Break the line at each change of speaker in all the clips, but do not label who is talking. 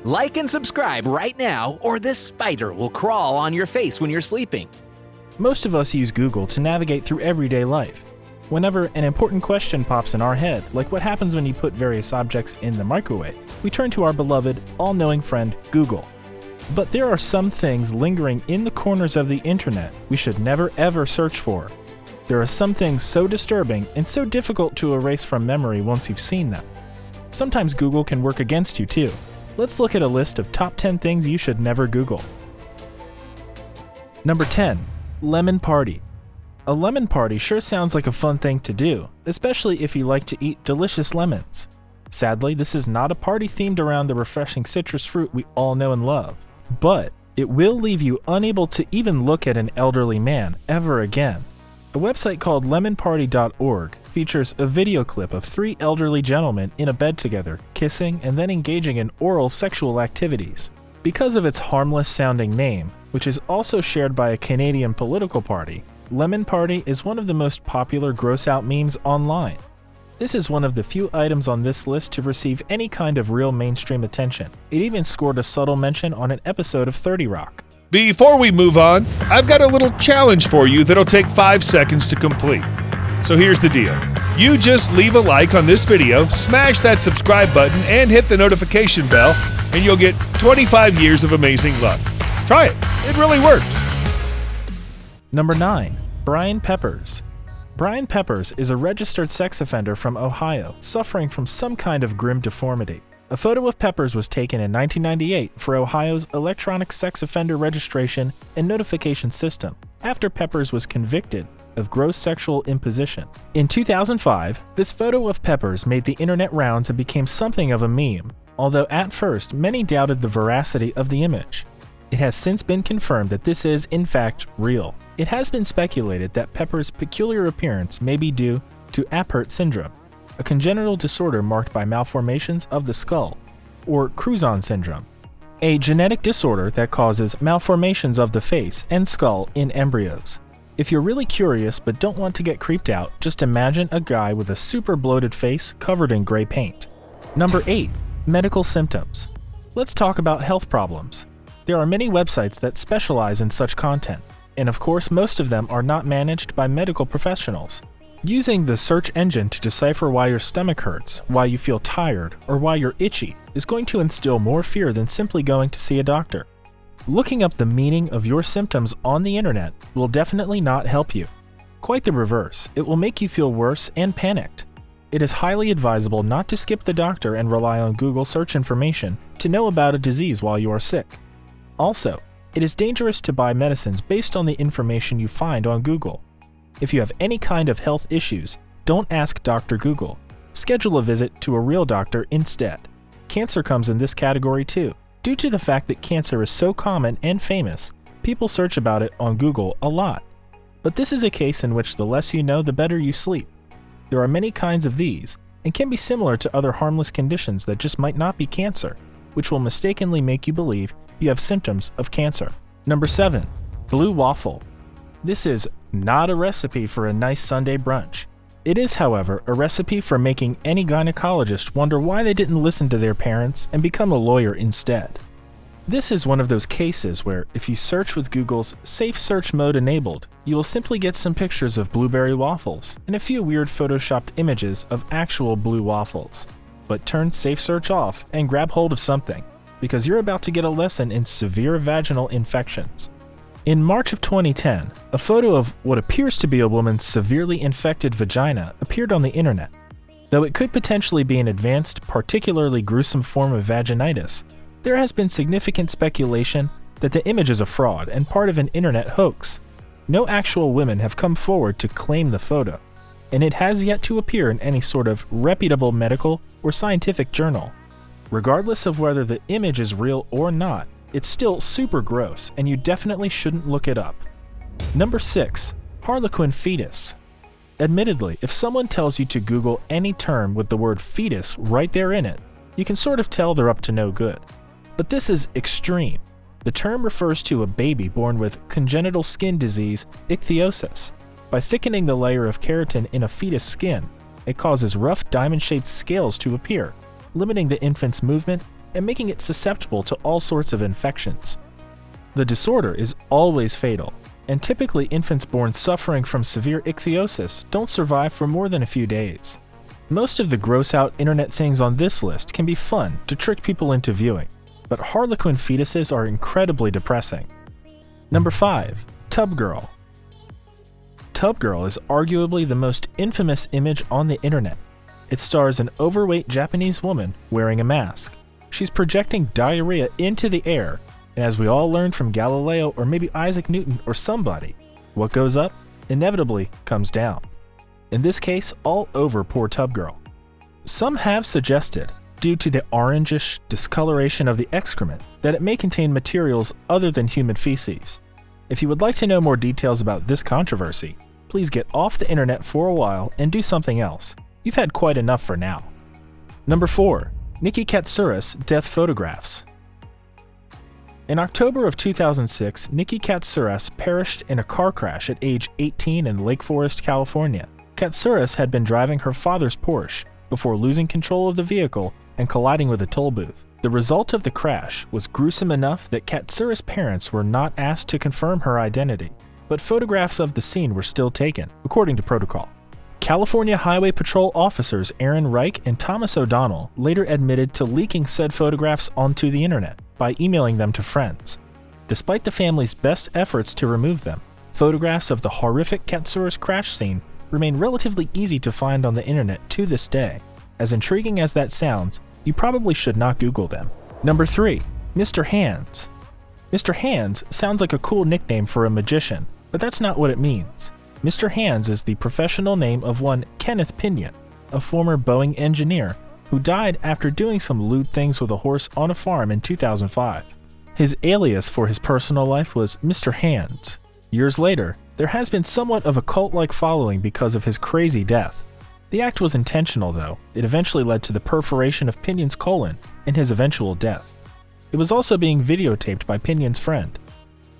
Like and subscribe right now, or this spider will crawl on your face when you're sleeping.
Most of us use Google to navigate through everyday life. Whenever an important question pops in our head, like what happens when you put various objects in the microwave, we turn to our beloved, all-knowing friend, Google. But there are some things lingering in the corners of the internet we should never ever search for. There are some things so disturbing and so difficult to erase from memory once you've seen them. Sometimes Google can work against you too. Let's look at a list of top 10 things you should never Google. Number 10. Lemon Party. A lemon party sure sounds like a fun thing to do, especially if you like to eat delicious lemons. Sadly, this is not a party themed around the refreshing citrus fruit we all know and love, but it will leave you unable to even look at an elderly man ever again. A website called lemonparty.org features a video clip of 3 elderly gentlemen in a bed together, kissing and then engaging in oral sexual activities. Because of its harmless-sounding name, which is also shared by a Canadian political party, Lemon Party is one of the most popular gross-out memes online. This is one of the few items on this list to receive any kind of real mainstream attention. It even scored a subtle mention on an episode of 30 Rock.
Before we move on, I've got a little challenge for you that'll take 5 seconds to complete. So here's the deal. You just leave a like on this video, smash that subscribe button, and hit the notification bell, and you'll get 25 years of amazing luck. Try it. It really works.
Number 9. Brian Peppers. Brian Peppers is a registered sex offender from Ohio, suffering from some kind of grim deformity. A photo of Peppers was taken in 1998 for Ohio's electronic sex offender registration and notification system, after Peppers was convicted of gross sexual imposition. In 2005, this photo of Peppers made the internet rounds and became something of a meme, although at first many doubted the veracity of the image. It has since been confirmed that this is, in fact, real. It has been speculated that Peppers' peculiar appearance may be due to Apert syndrome, a congenital disorder marked by malformations of the skull, or Crouzon syndrome, a genetic disorder that causes malformations of the face and skull in embryos. If you're really curious but don't want to get creeped out, just imagine a guy with a super bloated face covered in gray paint. Number 8. Medical symptoms. Let's talk about health problems. There are many websites that specialize in such content, and of course most of them are not managed by medical professionals. Using the search engine to decipher why your stomach hurts, why you feel tired, or why you're itchy is going to instill more fear than simply going to see a doctor. Looking up the meaning of your symptoms on the internet will definitely not help you. Quite the reverse, it will make you feel worse and panicked. It is highly advisable not to skip the doctor and rely on Google search information to know about a disease while you are sick. Also, it is dangerous to buy medicines based on the information you find on Google. If you have any kind of health issues, don't ask Dr. Google. Schedule a visit to a real doctor instead. Cancer comes in this category too. Due to the fact that cancer is so common and famous, people search about it on Google a lot. But this is a case in which the less you know, the better you sleep. There are many kinds of these, and can be similar to other harmless conditions that just might not be cancer, which will mistakenly make you believe you have symptoms of cancer. Number 7. Blue waffle. This is not a recipe for a nice Sunday brunch. It is, however, a recipe for making any gynecologist wonder why they didn't listen to their parents and become a lawyer instead. This is one of those cases where, if you search with Google's Safe Search mode enabled, you will simply get some pictures of blueberry waffles and a few weird photoshopped images of actual blue waffles. But turn Safe Search off and grab hold of something, because you're about to get a lesson in severe vaginal infections. In March of 2010, a photo of what appears to be a woman's severely infected vagina appeared on the internet. Though it could potentially be an advanced, particularly gruesome form of vaginitis, there has been significant speculation that the image is a fraud and part of an internet hoax. No actual women have come forward to claim the photo, and it has yet to appear in any sort of reputable medical or scientific journal. Regardless of whether the image is real or not, it's still super gross, and you definitely shouldn't look it up. Number 6. Harlequin fetus. Admittedly, if someone tells you to Google any term with the word fetus right there in it, you can sort of tell they're up to no good. But this is extreme. The term refers to a baby born with congenital skin disease, ichthyosis. By thickening the layer of keratin in a fetus skin, it causes rough diamond-shaped scales to appear, limiting the infant's movement and making it susceptible to all sorts of infections. The disorder is always fatal, and typically infants born suffering from severe ichthyosis don't survive for more than a few days. Most of the gross-out internet things on this list can be fun to trick people into viewing, but harlequin fetuses are incredibly depressing. Number 5. Tub Girl. Tub Girl is arguably the most infamous image on the internet. It stars an overweight Japanese woman wearing a mask. She's projecting diarrhea into the air, and as we all learned from Galileo or maybe Isaac Newton or somebody, what goes up inevitably comes down. In this case, all over poor Tub Girl. Some have suggested, due to the orangish discoloration of the excrement, that it may contain materials other than human feces. If you would like to know more details about this controversy, please get off the internet for a while and do something else. You've had quite enough for now. Number 4. NIKKI CATSOURAS Death Photographs. In October of 2006, NIKKI CATSOURAS perished in a car crash at age 18 in Lake Forest, California. CATSOURAS had been driving her father's Porsche before losing control of the vehicle and colliding with a toll booth. The result of the crash was gruesome enough that CATSOURAS' parents were not asked to confirm her identity, but photographs of the scene were still taken, according to protocol. California Highway Patrol officers Aaron Reich and Thomas O'Donnell later admitted to leaking said photographs onto the internet by emailing them to friends. Despite the family's best efforts to remove them, photographs of the horrific CATSOURAS crash scene remain relatively easy to find on the internet to this day. As intriguing as that sounds, you probably should not Google them. Number 3. Mr. Hands. Mr. Hands sounds like a cool nickname for a magician, but that's not what it means. Mr. Hands is the professional name of one Kenneth PINYAN, a former Boeing engineer who died after doing some lewd things with a horse on a farm in 2005. His alias for his personal life was Mr. Hands. Years later, there has been somewhat of a cult-like following because of his crazy death. The act was intentional though. It eventually led to the perforation of Pinyan's colon and his eventual death. It was also being videotaped by Pinyan's friend.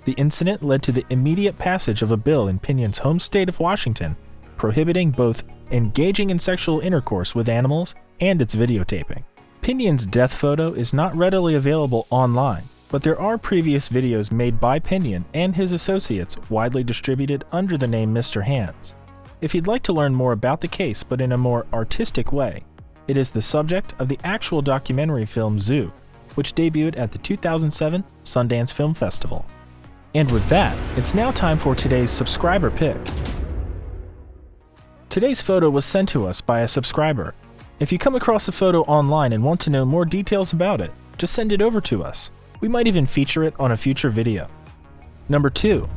The incident led to the immediate passage of a bill in Pinyan's home state of Washington prohibiting both engaging in sexual intercourse with animals and its videotaping. Pinyan's death photo is not readily available online, but there are previous videos made by Pinyan and his associates widely distributed under the name Mr. Hands. If you'd like to learn more about the case but in a more artistic way, it is the subject of the actual documentary film Zoo, which debuted at the 2007 Sundance Film Festival. And with that, it's now time for today's subscriber pick. Today's photo was sent to us by a subscriber. If you come across a photo online and want to know more details about it, just send it over to us. We might even feature it on a future video. Number 2.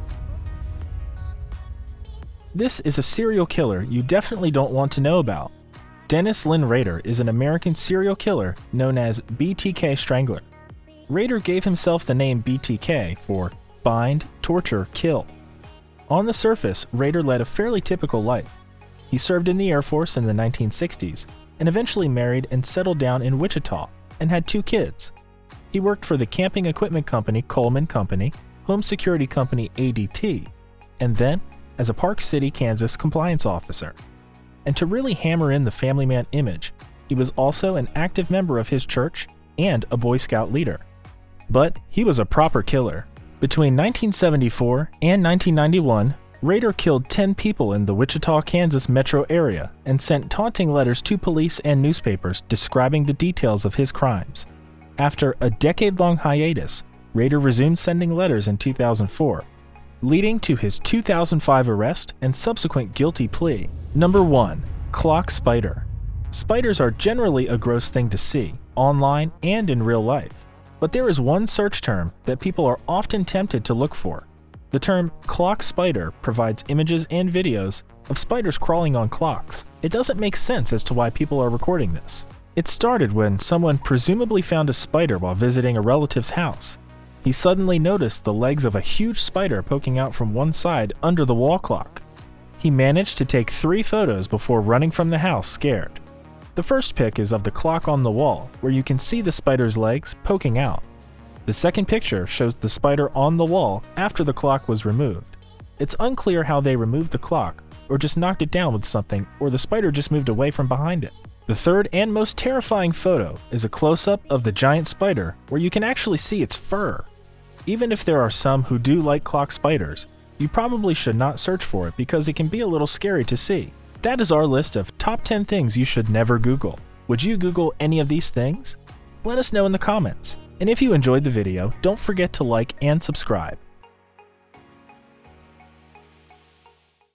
This is a serial killer you definitely don't want to know about. Dennis Lynn Rader is an American serial killer known as BTK Strangler. Rader gave himself the name BTK for bind, torture, kill. On the surface, Rader led a fairly typical life. He served in the Air Force in the 1960s and eventually married and settled down in Wichita and had 2 kids. He worked for the camping equipment company Coleman Company, home security company ADT, and then as a Park City, Kansas compliance officer. And to really hammer in the family man image, he was also an active member of his church and a Boy Scout leader. But he was a proper killer. Between 1974 and 1991, Rader killed 10 people in the Wichita, Kansas metro area and sent taunting letters to police and newspapers describing the details of his crimes. After a decade-long hiatus, Rader resumed sending letters in 2004, leading to his 2005 arrest and subsequent guilty plea. Number 1. Clock Spider. Spiders are generally a gross thing to see, online and in real life. But there is one search term that people are often tempted to look for. The term clock spider provides images and videos of spiders crawling on clocks. It doesn't make sense as to why people are recording this. It started when someone presumably found a spider while visiting a relative's house. He suddenly noticed the legs of a huge spider poking out from one side under the wall clock. He managed to take 3 photos before running from the house scared. The first pic is of the clock on the wall, where you can see the spider's legs poking out. The second picture shows the spider on the wall after the clock was removed. It's unclear how they removed the clock, or just knocked it down with something, or the spider just moved away from behind it. The third and most terrifying photo is a close-up of the giant spider where you can actually see its fur. Even if there are some who do like clock spiders, you probably should not search for it because it can be a little scary to see. That is our list of top 10 things you should never Google. Would you Google any of these things? Let us know in the comments. And if you enjoyed the video, don't forget to like and subscribe.